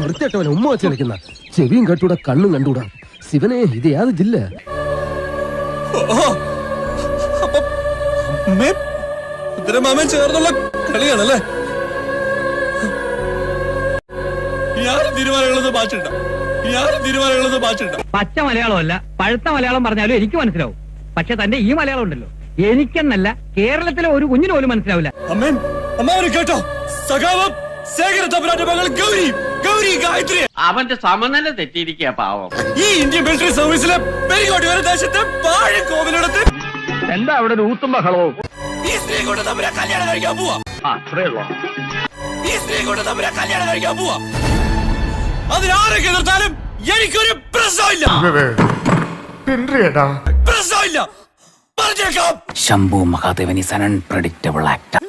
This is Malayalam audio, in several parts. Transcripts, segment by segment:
വൃത്തിയായിട്ടവനെ ഉമ്മ വെച്ച് കളിക്കുന്ന ചെവിയും കട്ടൂടാ കണ്ണും കണ്ടൂടാ. ശിവനെ ഇത് യാത് ജില്ല? മാമൻ ചേർന്നുള്ള കളിയാണല്ലേ? പച്ച മലയാളമല്ല പഴുത്ത മലയാളം പറഞ്ഞാലും എനിക്ക് മനസ്സിലാവും. പക്ഷെ തന്റെ ഈ മലയാളം ഉണ്ടല്ലോ, എനിക്കെന്നല്ല കേരളത്തിലെ ഒരു കുഞ്ഞിന് പോലും മനസ്സിലാവില്ല. കേട്ടോ, അവന്റെ സമനില തെറ്റിയിരിക്കുക പാവം. ഈ ഇന്ത്യൻ മിലിറ്ററി സർവീസിലെ ദേശത്തെ കോവിലെടുത്ത് എന്താ അവിടെ ഒരു ഊത്തും ബഹളവും? ഈ സ്ത്രീ കൊണ്ട് തമ്മിലെ കല്യാണം കഴിക്കാൻ പോവാ. ഈ സ്ത്രീ കൊണ്ട് തമ്മിലെ കല്യാണം കഴിക്കാൻ പോവാ. അതിനാരൊക്കെ എതിർത്താലും എനിക്കൊരു പ്രശ്നമില്ല. പ്രശ്നമില്ല. പറഞ്ഞേക്കാം. Shambhu Mahadevan is an unpredictable actor.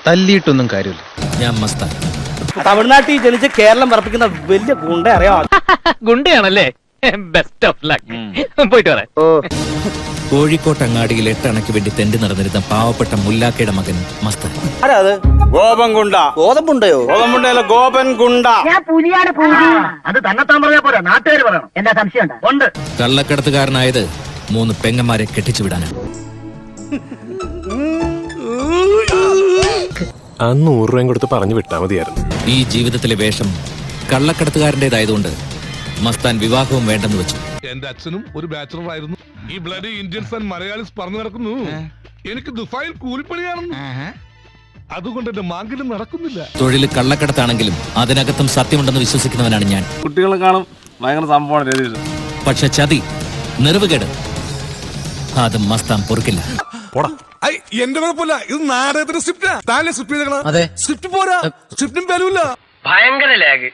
തല്ലിയിട്ടൊന്നും കാര്യമില്ല. ഞാൻ മസ്താൻ. തമിഴ്നാട്ടിൽ ജനിച്ച് കേരളം പറപ്പിക്കുന്ന വലിയ ഗുണ്ട അറിയാം. ഗുണ്ടയാണല്ലേ? Best of luck. പോയിട്ട് വരാം. കോഴിക്കോട്ട് അങ്ങാടിയിൽ 8 അണയ്ക്ക് വേണ്ടി തെണ്ടി നടന്നിരുന്ന പാവപ്പെട്ട മുല്ലാക്കയുടെ മകൻ മസ്താൻ. ഗോപൻ ഗുണ്ട. ഗോതമ്പുണ്ടയോ? ഗോതമ്പുണ്ടല്ലോ, ഗോപൻ ഗുണ്ട. അത് തന്നെത്താൻ പറഞ്ഞാ പോരാ, നാട്ടുകാർ പറയണം. എന്താ സംശയം ഉണ്ട്? കള്ളക്കടത്തുകാരനായത് 3 പെങ്ങന്മാരെ കെട്ടിച്ചു വിടാനാണ്. ആ 100 രൂപയും കൊടുത്ത് പറഞ്ഞു വിട്ടാ മതിയായിരുന്നു. ഈ ജീവിതത്തിലെ വേഷം കള്ളക്കടത്തുകാരൻ്റെതായതുകൊണ്ട് മസ്താൻ വിവാഹവും വേണ്ടെന്ന് വെച്ചു. എന്റെ അച്ഛനും ഒരു ബാച്ചലർ ആയിരുന്നു. ഈ ബ്ലഡി ഇന്ത്യൻസ് ആൻഡ് മലയാളീസ് പറഞ്ഞു നടക്കുന്നു എനിക്ക് ദുബായിൽ കൂലിപ്പണിയാണെന്ന്. അതുകൊണ്ട് എന്റെ മാങ്കിലും നടക്കുന്നില്ല. തൊഴിൽ കള്ളക്കടത്താണെങ്കിലും അതിനകത്തും സത്യമുണ്ടെന്ന് വിശ്വസിക്കുന്നവനാണ് ഞാൻ. കുട്ടികളെ കാണും, ഭയങ്കര സംഭവമാണ്. പക്ഷെ ചതി, നെറിവുകേട്, അത് മസ്താൻ പൊറുക്കില്ല. എന്റെ കുഴപ്പമില്ല, ഇത് നാടകത്തിന്റെ സ്ക്രിപ്റ്റ് സ്ക്രിപ്റ്റ് പോരാ, സ്ക്രിപ്റ്റും വാല്യൂല്ല. ഭയങ്കര ലാഗ്,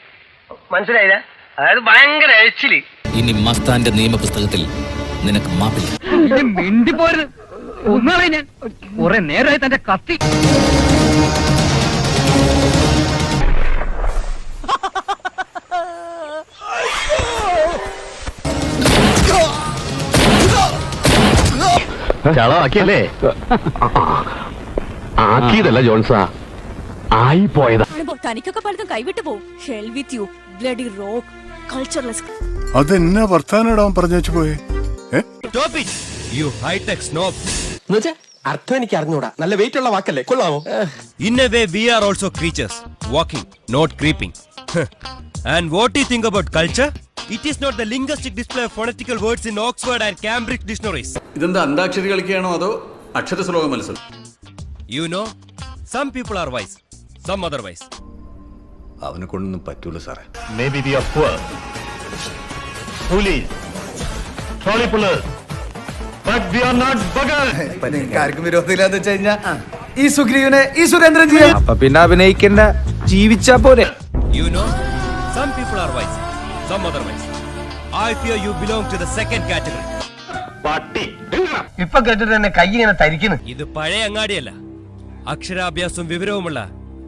മനസ്സിലായില്ല? അതായത് ഭയങ്കര എച്ചില്. ഇനി മസ്താന്റെ നിയമപുസ്തകത്തിൽ നിനക്ക് മാപ്പില്ല. മിണ്ടിപ്പോരുത്. ഒന്നാളെ ഞാൻ കുറെ നേരമായി തന്റെ കത്തി. ചളമാക്കിയല്ലേ? ആക്കിയതല്ല ജോൺസാ, ആയി പോയതാ. തനിക്കൊക്കെ പലതും കൈവിട്ടു പോവും. Hell with you bloody rock cultureless. അതെന്നാ വർത്താനം പറഞ്ഞു വെച്ചു പോയേ? അർത്ഥം എനിക്ക് അറിഞ്ഞൂടാ. നല്ല വെയിറ്റ് ഉള്ള വാക്കല്ലേ, കൊള്ളാമോ? In a way, we are also creatures, walking, not creeping. And what do you think about culture? It is not the linguistic display of phonetical words in Oxford and Cambridge dictionaries. ഇതെന്താ അന്താക്ഷരി കളിക്കുകയാണോ അതോ അക്ഷര ശ്ലോക മത്സരം? You know, some people are wise, some otherwise. അവനെ കൊണ്ടൊന്നും പറ്റൂല സാറേ. Maybe we are poor, foolish, trolley pullers, but we are not beggars. ആർക്കും വിരോധമില്ലാന്ന് വെച്ച് കഴിഞ്ഞാ ഈ സുഗ്രീവനെ ഈ സുരേന്ദ്രൻ ചെയ്യാം. അപ്പൊ പിന്നെ അഭിനയിക്കണ്ട, ജീവിച്ചാ പോരെ. You know, some people are wise, some otherwise. I fear you belong to the second category. ഇപ്പൊ കേട്ടിട്ട് തന്നെ കൈ ഇങ്ങനെ തരിക്കുന്നു. ഇത് പഴയ അങ്ങാടിയല്ല, അക്ഷരാഭ്യാസവും വിവരവുമുള്ള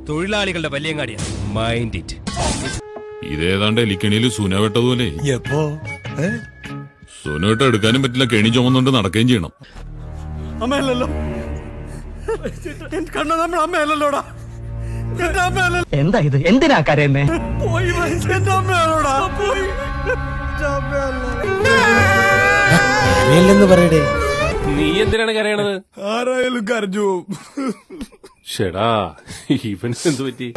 തൊഴിലാളികളുടെ വലിയ അങ്ങാടിയാണ്. Mind it. ഇതേതാണ്ട് എലിക്കണിയിൽ സുന വെട്ടതുപോലെ. സുന വെട്ട എടുക്കാനും പറ്റില്ല, കെണി ചുമന്നുകൊണ്ട് നടക്കുകയും ചെയ്യണം. അമ്മയല്ലോ, നമ്മൾ അമ്മയല്ലോടാ. എന്താ ഇത്? എന്തിനാ കരയുന്നേ? പറയടേ, നീ എന്തിനാണ് കരയണത്? ആരായാലും കരഞ്ഞു. ഷെടാ, ഇവന് എന്ത് പറ്റി?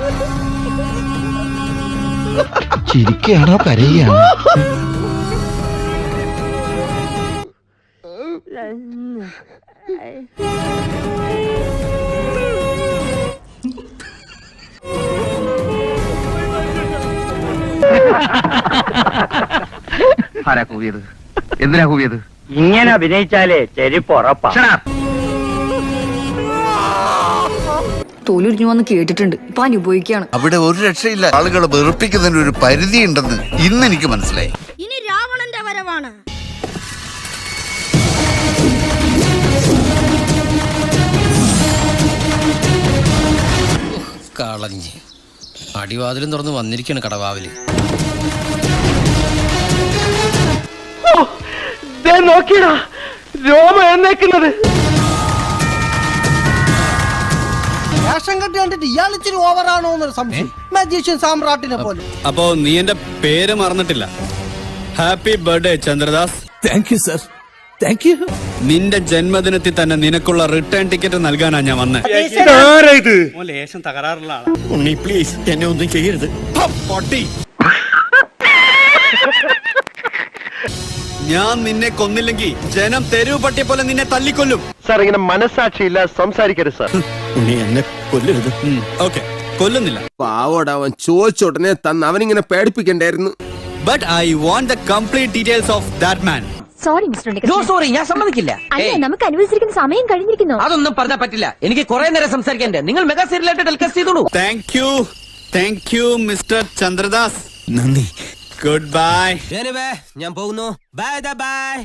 ചിരിക്കുകയാണോ കരയുകയാണോ? ആരാ കൂവിയത്? എന്തിനാ കൂവിയത്? ഇങ്ങനെ അഭിനയിച്ചാലേ ചെരിപ്പ് ഉറപ്പാ. തോലുരിഞ്ഞു വന്ന് കേട്ടിട്ടുണ്ട്, ഇപ്പൊ അനുഭവിക്കാണ്. അവിടെ ഒരു രക്ഷയില്ല. ആളുകളെ വെറുപ്പിക്കുന്നതിന് ഒരു പരിധി ഉണ്ടെന്ന് ഇന്ന് എനിക്ക് മനസ്സിലായി. ഇനി രാവണന്റെ വരവാണ്. കളഞ്ഞ് അടിവാതിലും തുറന്ന് വന്നിരിക്കാണ് കടവാവില്. നോക്കിയടാ രോമ എന്നേക്കുന്നത്. വേഷം കെട്ടി കണ്ടിട്ട് ഇയാൾ ഇച്ചിരി ഓവറാണോ എന്നൊരു സംശയം. മജീഷ്യൻ സാമ്രാട്ടിനെ പോലെ. അപ്പോ നീ എന്റെ പേര് മറന്നിട്ടില്ല. Happy birthday Chandradas. Thank you sir, thank you. നിന്റെ ജന്മദിനത്തിൽ തന്നെ നിനക്കുള്ള റിട്ടേൺ ടിക്കറ്റ് നൽകാനാ ഞാൻ വന്നേ. ലേശം തകരാറുള്ള ആളാ. ഉണ്ണി പ്ലീസ് എന്നെ ഒന്നും ചെയ്യരുത്. പൊട്ടി. ഞാൻ നിന്നെ കൊന്നില്ലെങ്കിൽ ജനം തെരുവ് പട്ടിയെ പോലെ നിന്നെ തല്ലിക്കൊല്ലും. സാർ ഇങ്ങനെ മനസ്സാക്ഷിയില്ല സംസാരിക്കരുത് സാർ. ഉണ്ണി എന്നെ കൊല്ലരുത്. ഓക്കെ, കൊല്ലുന്നില്ല. പാവോട് അവൻ ചോദിച്ചോടനെ തന്ന് അവനിങ്ങനെ പേടിപ്പിക്കണ്ടായിരുന്നു. But I want the complete details of that man. Sorry mister sorry, ഞാൻ സമ്മതിക്കില്ല. അല്ല നമുക്ക് അനുവദിച്ചിരിക്കുന്ന സമയം കഴിഞ്ഞിരിക്കുന്നു. അതൊന്നും പറഞ്ഞാൽ പറ്റില്ല. എനിക്ക് കുറെ നേരം സംസാരിക്കാൻ. നിങ്ങൾ മെഗാ സീരിയലായിട്ട് ടെലികാസ്റ്റ് ചെയ്തോളൂ. Thank you mister Chandradas. നന്ദി. Good bye. ഞാൻ പോകുന്നു. Bye by.